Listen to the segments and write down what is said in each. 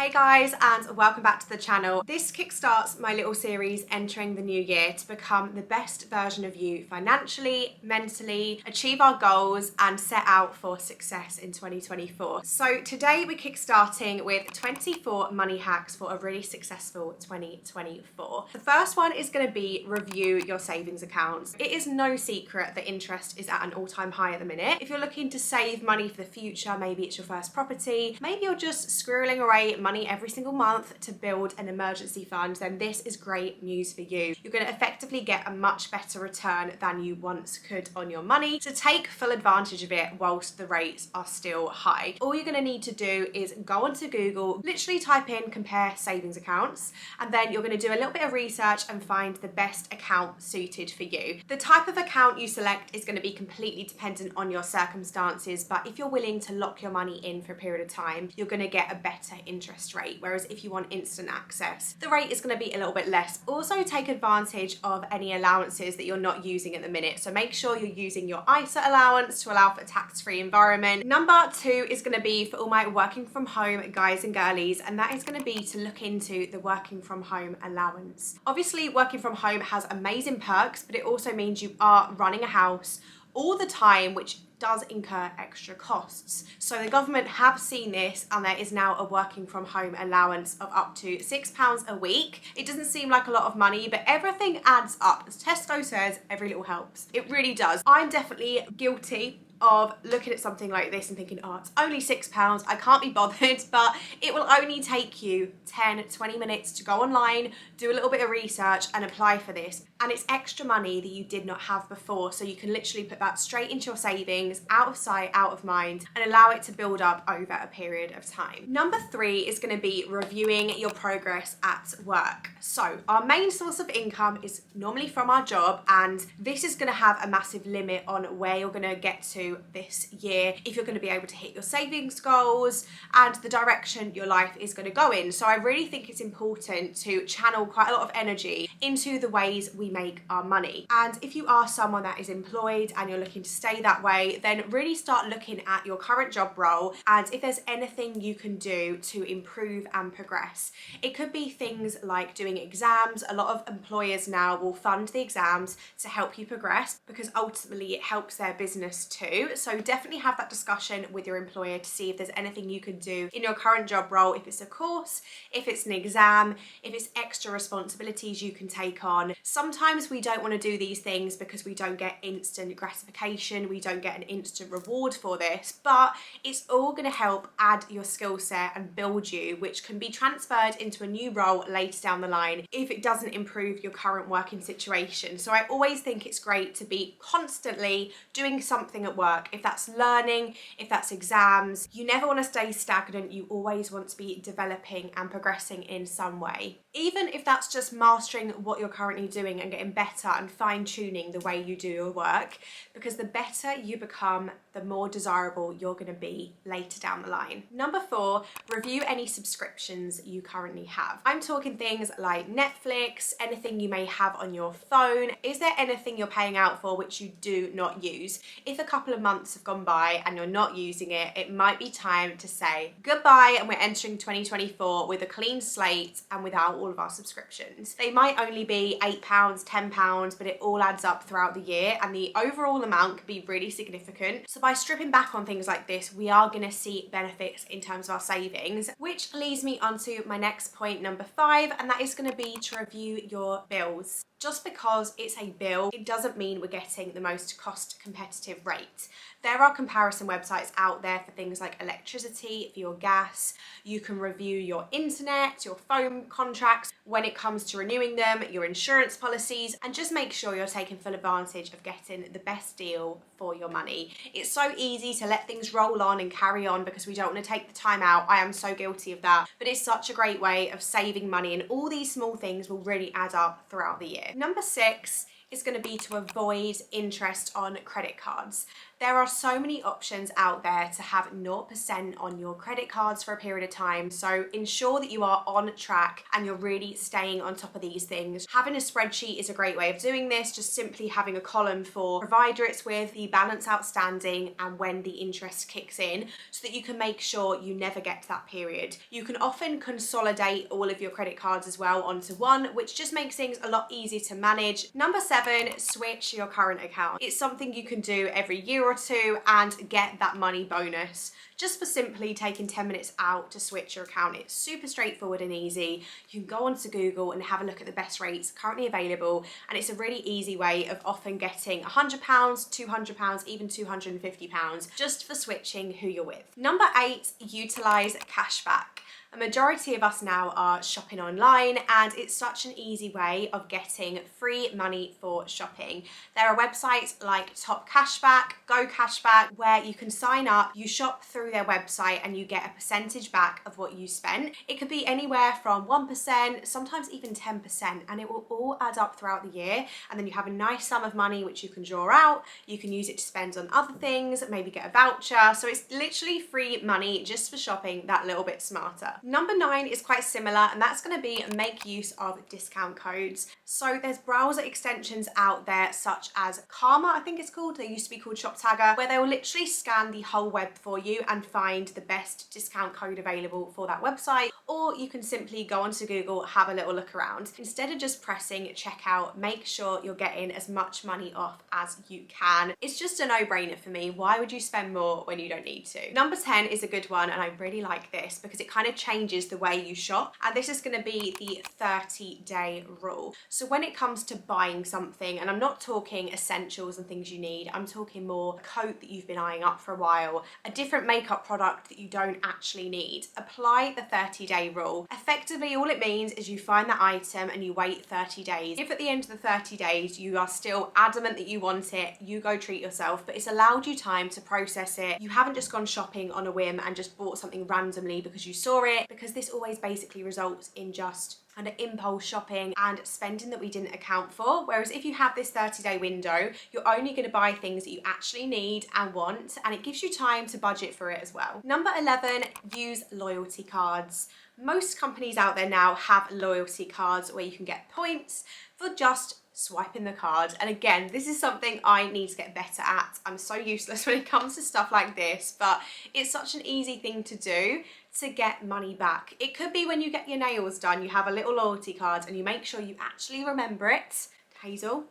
Hey guys, and welcome back to the channel. This kickstarts my little series entering the new year to become the best version of you financially, mentally, achieve our goals and set out for success in 2024. So today we're kickstarting with 24 money hacks for a really successful 2024. The first one is going to be review your savings accounts. It is no secret that interest is at an all-time high at the minute. If you're looking to save money for the future, maybe it's your first property, maybe you're just squirreling away money every single month to build an emergency fund, then this is great news for you. You're going to effectively get a much better return than you once could on your money, so take full advantage of it whilst the rates are still high. All you're going to need to do is go onto Google, literally type in compare savings accounts, and then you're going to do a little bit of research and find the best account suited for you. The type of account you select is going to be completely dependent on your circumstances, but if you're willing to lock your money in for a period of time, you're going to get a better interest rate, whereas if you want instant access, the rate is going to be a little bit less. Also take advantage of any allowances that you're not using at the minute, so make sure you're using your ISA allowance to allow for a tax-free environment. Number 2 is going to be for all my working from home guys and girlies, and that is going to be to look into the working from home allowance. Obviously working from home has amazing perks, but it also means you are running a house all the time, which does incur extra costs. So the government have seen this, and there is now a working from home allowance of up to £6 a week. It doesn't seem like a lot of money, but everything adds up. As Tesco says, every little helps. It really does. I'm definitely guilty of looking at something like this and thinking, oh, it's only £6, I can't be bothered, but it will only take you 10-20 minutes to go online, do a little bit of research and apply for this. And it's extra money that you did not have before, so you can literally put that straight into your savings, out of sight, out of mind, and allow it to build up over a period of time. Number 3 is going to be reviewing your progress at work. So our main source of income is normally from our job, and this is going to have a massive limit on where you're going to get to this year, if you're going to be able to hit your savings goals and the direction your life is going to go in. So I really think it's important to channel quite a lot of energy into the ways we make our money. And if you are someone that is employed and you're looking to stay that way, then really start looking at your current job role and if there's anything you can do to improve and progress. It could be things like doing exams. A lot of employers now will fund the exams to help you progress, because ultimately it helps their business too. So definitely have that discussion with your employer to see if there's anything you can do in your current job role, if it's a course, if it's an exam, if it's extra responsibilities you can take on. Sometimes we don't want to do these things because we don't get instant gratification, we don't get an instant reward for this, but it's all going to help add your skill set and build you, which can be transferred into a new role later down the line if it doesn't improve your current working situation. So I always think it's great to be constantly doing something at work. If that's learning, if that's exams, you never want to stay stagnant. You always want to be developing and progressing in some way. Even if that's just mastering what you're currently doing and getting better and fine-tuning the way you do your work, because the better you become, the more desirable you're going to be later down the line. Number 4, review any subscriptions you currently have. I'm talking things like Netflix, anything you may have on your phone. Is there anything you're paying out for which you do not use? If a couple of months have gone by and you're not using it, it might be time to say goodbye, and we're entering 2024 with a clean slate and without all of our subscriptions. They might only be £8, £10, but it all adds up throughout the year and the overall amount can be really significant. So by stripping back on things like this, we are going to see benefits in terms of our savings, which leads me on to my next point, number 5, and that is going to be to review your bills. Just because it's a bill, it doesn't mean we're getting the most cost competitive rate. There are comparison websites out there for things like electricity, for your gas. You can review your internet, your phone contracts, when it comes to renewing them, your insurance policies, and just make sure you're taking full advantage of getting the best deal for your money. It's so easy to let things roll on and carry on because we don't want to take the time out. I am so guilty of that, but it's such a great way of saving money, and all these small things will really add up throughout the year. Number 6 is going to be to avoid interest on credit cards. There are so many options out there to have 0% on your credit cards for a period of time, so ensure that you are on track and you're really staying on top of these things. Having a spreadsheet is a great way of doing this, just simply having a column for provider it's with, the balance outstanding, and when the interest kicks in, so that you can make sure you never get to that period. You can often consolidate all of your credit cards as well onto one, which just makes things a lot easier to manage. Number 7, switch your current account. It's something you can do every year or two and get that money bonus just for simply taking 10 minutes out to switch your account. It's super straightforward and easy. You can go onto Google and have a look at the best rates currently available, and it's a really easy way of often getting £100, £200, even £250 just for switching who you're with. Number 8, utilize cashback. A majority of us now are shopping online, and it's such an easy way of getting free money for shopping. There are websites like Top Cashback, Go Cashback, where you can sign up, you shop through their website, and you get a percentage back of what you spent. It could be anywhere from 1%, sometimes even 10%, and it will all add up throughout the year. And then you have a nice sum of money which you can draw out. You can use it to spend on other things, maybe get a voucher. So it's literally free money just for shopping that little bit smarter. Number 9 is quite similar, and that's going to be make use of discount codes. So there's browser extensions out there such as Karma, I think it's called. They used to be called ShopTagger, where they will literally scan the whole web for you and find the best discount code available for that website. Or you can simply go onto Google, have a little look around. Instead of just pressing checkout, make sure you're getting as much money off as you can. It's just a no-brainer for me. Why would you spend more when you don't need to? Number 10 is a good one, and I really like this because it kind of changes the way you shop, and this is going to be the 30-day rule. So when it comes to buying something, and I'm not talking essentials and things you need, I'm talking more a coat that you've been eyeing up for a while, a different makeup product that you don't actually need, apply the 30-day rule. Effectively, all it means is you find that item and you wait 30 days. If at the end of the 30 days you are still adamant that you want it, you go treat yourself, but it's allowed you time to process it. You haven't just gone shopping on a whim and just bought something randomly because you saw it, because this always basically results in just kind of impulse shopping and spending that we didn't account for. Whereas if you have this 30-day window, you're only going to buy things that you actually need and want, and it gives you time to budget for it as well. Number 11, use loyalty cards. Most companies out there now have loyalty cards where you can get points for just swiping the card. And again, this is something I need to get better at. I'm so useless when it comes to stuff like this, but it's such an easy thing to do to get money back. It could be when you get your nails done, you have a little loyalty card and you make sure you actually remember it. Hazel,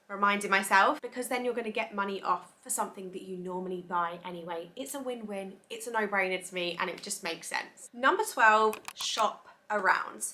reminding myself, because then you're going to get money off for something that you normally buy anyway. It's a win-win, it's a no-brainer to me, and it just makes sense. Number 12, shop around.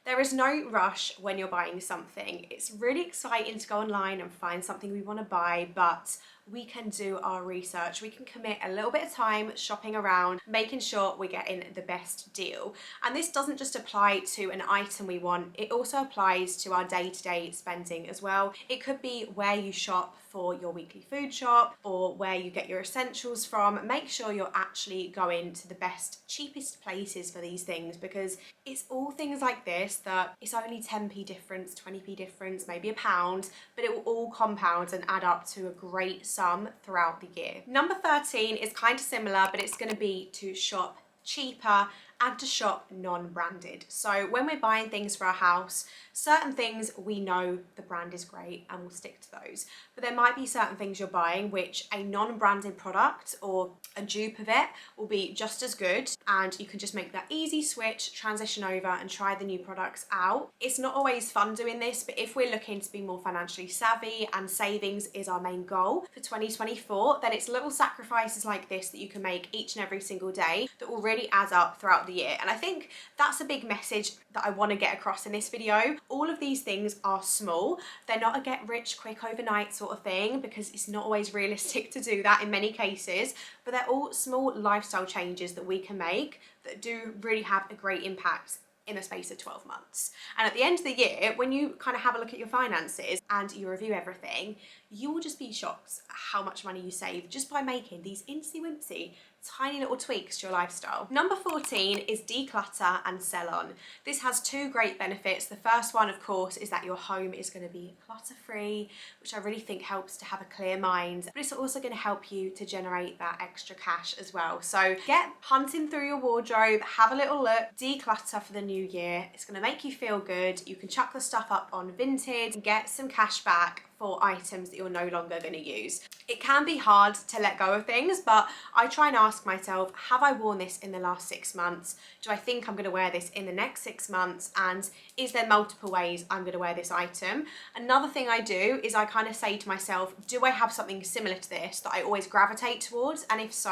There is no rush when you're buying something. It's really exciting to go online and find something we want to buy, but we can do our research. We can commit a little bit of time shopping around, making sure we're getting the best deal. And this doesn't just apply to an item we want, it also applies to our day-to-day spending as well. It could be where you shop for your weekly food shop or where you get your essentials from. Make sure you're actually going to the best, cheapest places for these things, because it's all things like this that it's only 10p difference, 20p difference, maybe £1, but it will all compound and add up to a great sum throughout the year. Number 13 is kind of similar, but it's going to be to shop cheaper and to shop non-branded. So when we're buying things for our house, certain things we know the brand is great and we'll stick to those. But there might be certain things you're buying which a non-branded product or a dupe of it will be just as good, and you can just make that easy switch, transition over and try the new products out. It's not always fun doing this, but if we're looking to be more financially savvy and savings is our main goal for 2024, then it's little sacrifices like this that you can make each and every single day that will really add up throughout the year. And I think that's a big message that I want to get across in this video. All of these things are small. They're not a get rich quick overnight sort of thing, because it's not always realistic to do that in many cases, but they're all small lifestyle changes that we can make that do really have a great impact in the space of 12 months. And at the end of the year, when you kind of have a look at your finances and you review everything, you will just be shocked at how much money you save just by making these incy-wincy tiny little tweaks to your lifestyle. Number 14 is declutter and sell on. This has two great benefits. The first one, of course, is that your home is going to be clutter-free, which I really think helps to have a clear mind, but it's also going to help you to generate that extra cash as well. So get hunting through your wardrobe, have a little look, declutter for the new year. It's going to make you feel good. You can chuck the stuff up on Vinted and get some cash back for items that you're no longer going to use. It can be hard to let go of things, but I try and ask myself, have I worn this in the last 6 months? Do I think I'm going to wear this in the next 6 months? And is there multiple ways I'm going to wear this item? Another thing I do is I kind of say to myself, do I have something similar to this that I always gravitate towards? And if so,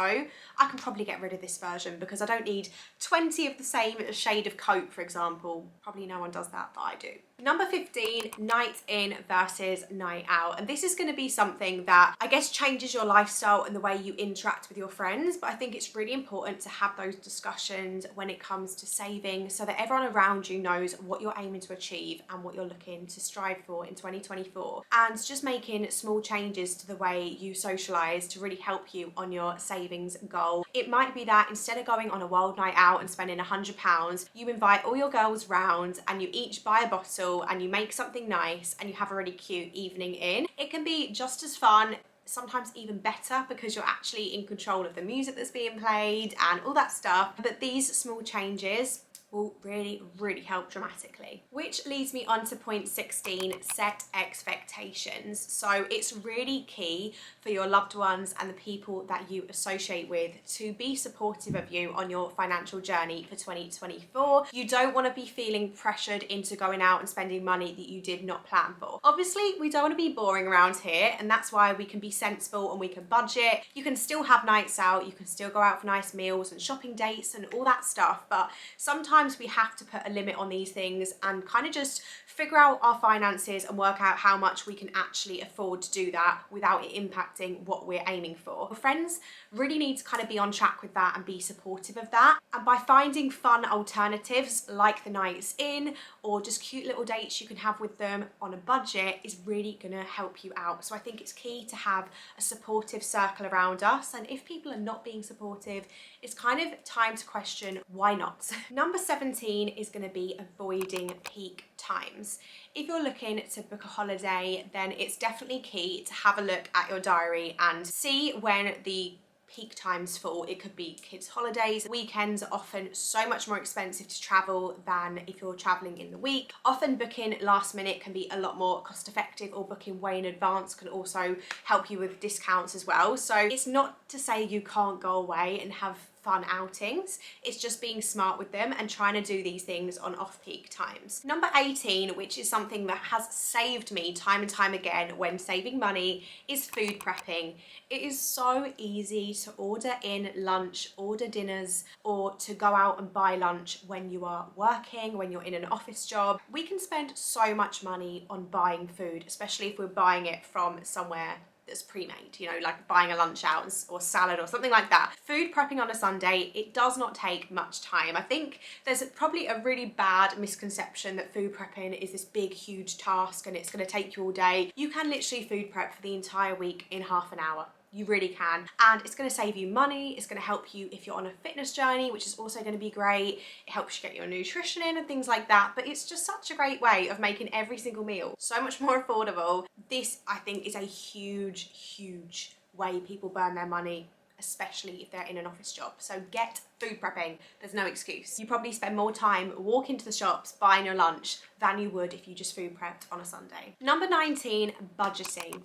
I can probably get rid of this version because I don't need 20 of the same shade of coat, for example. Probably no one does that, but I do. Number 15, night in versus night out. And this is going to be something that I guess changes your lifestyle and the way you interact with your friends, but I think it's really important to have those discussions when it comes to saving so that everyone around you knows what you're aiming to achieve and what you're looking to strive for in 2024, and just making small changes to the way you socialise to really help you on your savings goal. It might be that instead of going on a wild night out and spending £100, you invite all your girls round and you each buy a bottle and you make something nice and you have a really cute evening in. It can be just as fun, sometimes even better, because you're actually in control of the music that's being played and all that stuff. But these small changes will really help dramatically. Which leads me on to point 16, set expectations. So it's really key for your loved ones and the people that you associate with to be supportive of you on your financial journey for 2024. You don't want to be feeling pressured into going out and spending money that you did not plan for. Obviously, we don't want to be boring around here, and that's why we can be sensible and we can budget. You can still have nights out, you can still go out for nice meals and shopping dates and all that stuff, but sometimes we have to put a limit on these things and kind of just figure out our finances and work out how much we can actually afford to do that without it impacting what we're aiming for. Your friends really need to kind of be on track with that and be supportive of that. And by finding fun alternatives like the nights in or just cute little dates you can have with them on a budget is really gonna help you out. So I think it's key to have a supportive circle around us. And if people are not being supportive, it's kind of time to question why not. Number 17 is gonna be avoiding peak times. If you're looking to book a holiday, then it's definitely key to have a look at your diary and see when the peak times fall. It could be kids' holidays. Weekends are often so much more expensive to travel than if you're traveling in the week. Often booking last minute can be a lot more cost effective, or booking way in advance can also help you with discounts as well. So it's not to say you can't go away and have fun outings, it's just being smart with them and trying to do these things on off-peak times. Number 18, which is something that has saved me time and time again when saving money, is food prepping. It is so easy to order in lunch, order dinners, or to go out and buy lunch when you are working, when you're in an office job. We can spend so much money on buying food, especially if we're buying it from somewhere that's pre-made, you know, like buying a lunch out or salad or something like that. Food prepping on a Sunday, it does not take much time. I think there's probably a really bad misconception that food prepping is this big, huge task and it's going to take you all day. You can literally food prep for the entire week in half an hour. You really can. And it's going to save you money. It's going to help you if you're on a fitness journey, which is also going to be great. It helps you get your nutrition in and things like that. But it's just such a great way of making every single meal so much more affordable. This, I think, is a huge way people burn their money, especially if they're in an office job. So get food prepping. There's no excuse. You probably spend more time walking to the shops, buying your lunch, than you would if you just food prepped on a Sunday. Number 19, budgeting.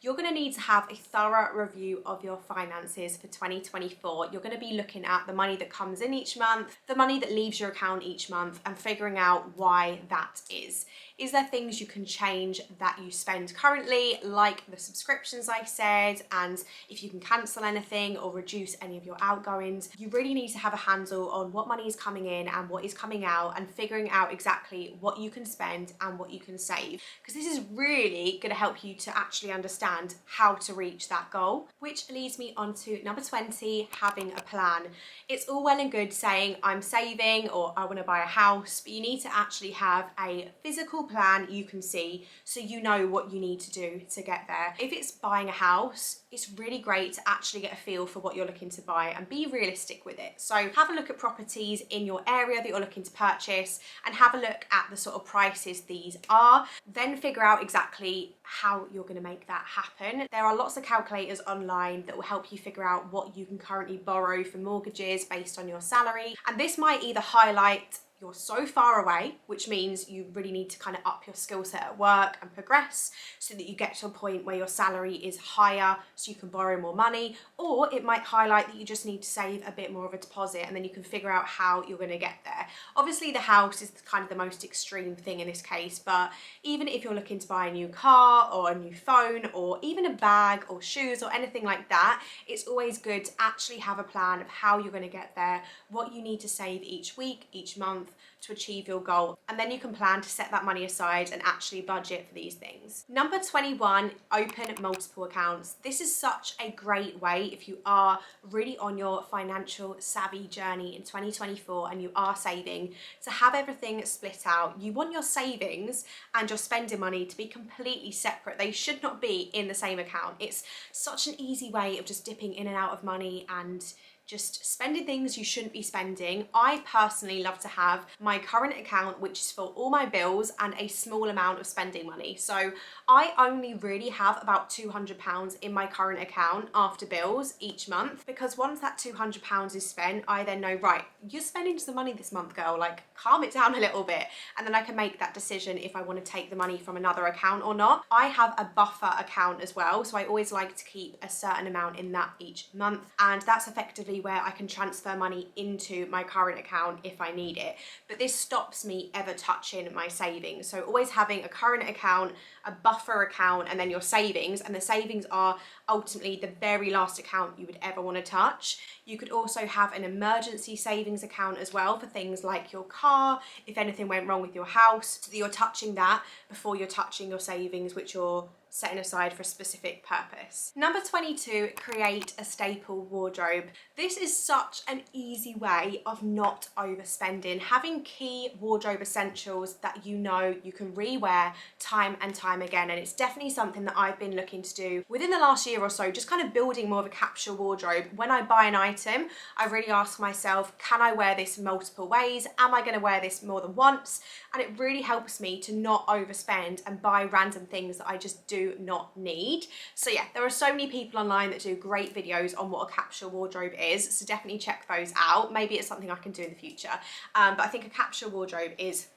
You're going to need to have a thorough review of your finances for 2024. You're going to be looking at the money that comes in each month, the money that leaves your account each month, and figuring out why that is. Is there things you can change that you spend currently, like the subscriptions I said, and if you can cancel anything or reduce any of your outgoings? You really need to have a handle on what money is coming in and what is coming out, and figuring out exactly what you can spend and what you can save, because this is really going to help you to actually understand how to reach that goal. Which leads me on to number 20, having a plan. It's all well and good saying I'm saving or I want to buy a house, but you need to actually have a physical plan you can see so you know what you need to do to get there. If it's buying a house, it's really great to actually get a feel for what you're looking to buy and be realistic with it. So have a look at properties in your area that you're looking to purchase and have a look at the sort of prices these are. Then figure out exactly how you're going to make that happen. There are lots of calculators online that will help you figure out what you can currently borrow for mortgages based on your salary. And this might either highlight you're so far away, which means you really need to kind of up your skill set at work and progress so that you get to a point where your salary is higher so you can borrow more money, or it might highlight that you just need to save a bit more of a deposit and then you can figure out how you're going to get there. Obviously the house is kind of the most extreme thing in this case, but even if you're looking to buy a new car or a new phone or even a bag or shoes or anything like that, it's always good to actually have a plan of how you're going to get there, what you need to save each week, each month, to achieve your goal, and then you can plan to set that money aside and actually budget for these things. Number 21, open multiple accounts. This is such a great way if you are really on your financial savvy journey in 2024 and you are saving, to have everything split out. You want your savings and your spending money to be completely separate. They should not be in the same account. It's such an easy way of just dipping in and out of money and just spending things you shouldn't be spending. I personally love to have my current account, which is for all my bills and a small amount of spending money. So I only really have about £200 in my current account after bills each month, because once that £200 is spent, I then know, right, you're spending some money this month, girl, like calm it down a little bit. And then I can make that decision if I want to take the money from another account or not. I have a buffer account as well, so I always like to keep a certain amount in that each month, and that's effectively where I can transfer money into my current account if I need it. But this stops me ever touching my savings. So always having a current account, a buffer account, and then your savings, and the savings are ultimately the very last account you would ever want to touch. You could also have an emergency savings account as well for things like your car, if anything went wrong with your house, so that you're touching that before you're touching your savings, which you're setting aside for a specific purpose. Number 22, create a staple wardrobe. This is such an easy way of not overspending. Having key wardrobe essentials that you know you can rewear time and time again, and it's definitely something that I've been looking to do within the last year or so, just kind of building more of a capsule wardrobe. When I buy an item, I really ask myself, can I wear this multiple ways? Am I going to wear this more than once? And it really helps me to not overspend and buy random things that I just do not need. So yeah, there are so many people online that do great videos on what a capsule wardrobe is, so definitely check those out. Maybe it's something I can do in the future, but I think a capsule wardrobe is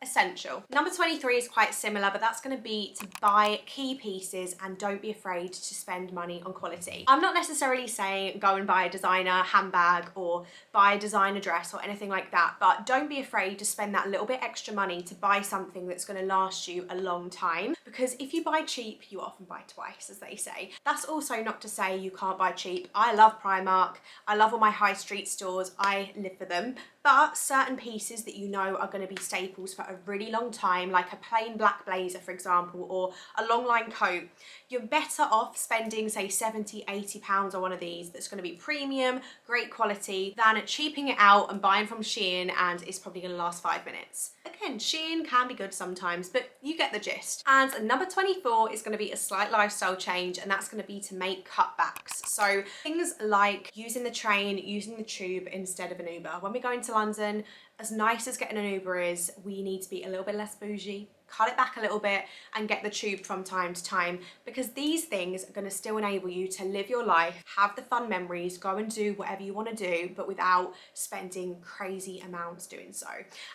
essential. Number 23 is quite similar, but that's going to be to buy key pieces and don't be afraid to spend money on quality. I'm not necessarily saying go and buy a designer handbag or buy a designer dress or anything like that, but don't be afraid to spend that little bit extra money to buy something that's going to last you a long time, because if you buy cheap, you often buy twice, as they say. That's also not to say you can't buy cheap. I love Primark. I love all my high street stores. I live for them. But certain pieces that you know are going to be staples for a really long time, like a plain black blazer, for example, or a long line coat, you're better off spending, say, £70–80 on one of these that's going to be premium, great quality, than cheaping it out and buying from Shein and it's probably going to last 5 minutes. Again, Shein can be good sometimes, but you get the gist. And number 24 is going to be a slight lifestyle change, and that's going to be to make cutbacks. So things like using the train, using the tube instead of an Uber. When we go into London, as nice as getting an Uber is, we need to be a little bit less bougie, cut it back a little bit and get the tube from time to time, because these things are going to still enable you to live your life, have the fun memories, go and do whatever you want to do, but without spending crazy amounts doing so.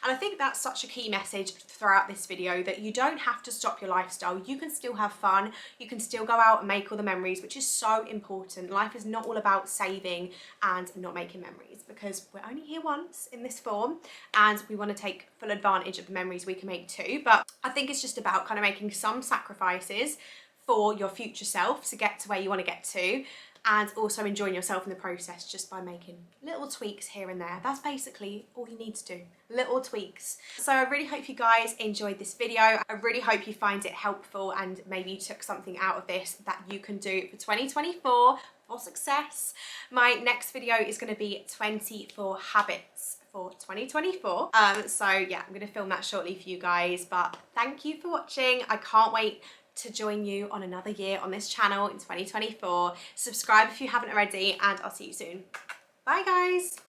And I think that's such a key message throughout this video, that you don't have to stop your lifestyle. You can still have fun, you can still go out and make all the memories, which is so important. Life is not all about saving and not making memories, because we're only here once in this form and we want to take full advantage of the memories we can make too. But I think it's just about kind of making some sacrifices for your future self to get to where you want to get to, and also enjoying yourself in the process just by making little tweaks here and there. That's basically all you need to do, little tweaks. So I really hope you guys enjoyed this video. I really hope you find it helpful and maybe you took something out of this that you can do for 2024 for success. My next video is going to be 24 habits for 2024. So yeah, I'm going to film that shortly for you guys, but thank you for watching. I can't wait to join you on another year on this channel in 2024. Subscribe if you haven't already, and I'll see you soon. Bye guys.